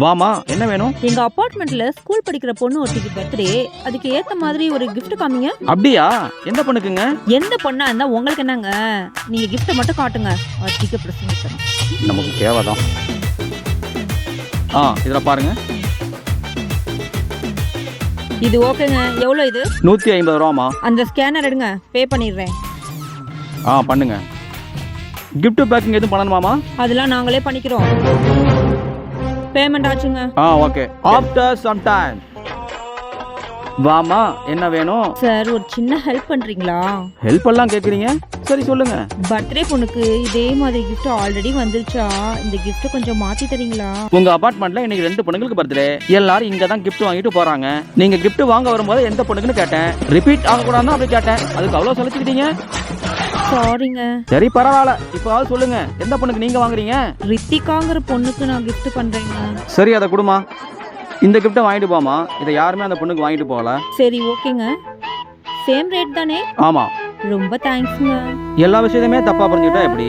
வாமா, என்ன வேணும்? எங்க அபார்ட்மெண்ட்ல ஸ்கூல் படிக்கிற பொண்ணு ஒருத்திக்கு பர்த்டே, அதுக்கு ஏத்த மாதிரி ஒரு gift காமிங்க. அப்படியா? எந்த பொண்ணுக்குங்க? எந்த பொண்ணா இருந்தா உங்களுக்கு என்னங்க? நீங்க gift மட்டும் காட்டுங்க. அதிக பிரச்சனை தரும். நமக்கு தேவைதான். இதுல பாருங்க. இது ஓகேங்க. எவ்வளோ இது? 150 ரூபாமா. அந்த ஸ்கேனர் எடுங்க, பே பண்ணிடுறேன். பண்ணுங்க. gift பேக்கிங் எதுவும் பண்ணணுமாமா? அதெல்லாம் நாங்களே பண்ணிக்கிறோம். பேமெண்ட் ஆச்சுங்க. ஓகே. After some time. வாமா, என்ன வேணும்? சார், ஒரு சின்ன ஹெல்ப் பண்றீங்களா? ஹெல்ப் எல்லாம் கேக்குறீங்க? சரி சொல்லுங்க. பர்த்டே பொண்ணுக்கு இதே மாதிரி gift ஆல்ரெடி வந்துருச்சா? இந்த gift கொஞ்சம் மாத்தி தரீங்களா? உங்க அபார்ட்மெண்ட்ல இன்னைக்கு 2 பொண்ணுங்களுக்கு பர்த்டே. எல்லாரும் இங்க தான் gift வாங்கிட்டு போறாங்க. நீங்க gift வாங்க வரும்போது எந்த பொண்ணுக்குன்னு கேட்டேன். ரிப்பீட் ஆக கூடாதுன்னு அப்படி கேட்டேன். அதுக்கு அவ்வளவு சொல்லிக்கிட்டீங்க. சாரிங்க. சரி பரவாயில்ல. இப்போவாது சொல்லுங்க, எந்த பொண்ணுக்கு நீங்க வாங்குறீங்க? ரித்திகாங்கிற பொண்ணுக்கு நான் gift பண்றேங்க. சரி, அதை கொடுமா. இந்த கிஃப்ட்டை வாங்கிட்டு போமா. இதை யாருமே அந்த பொண்ணுக்கு வாங்கிட்டு போகல. சரி ஓகேங்க. சேம் ரேட் தானே? ஆமா. ரொம்ப தேங்க்ஸ்ங்க. எல்லா விஷயத்தையுமே தப்பா புரிஞ்சுக்கிட்டா எப்படி?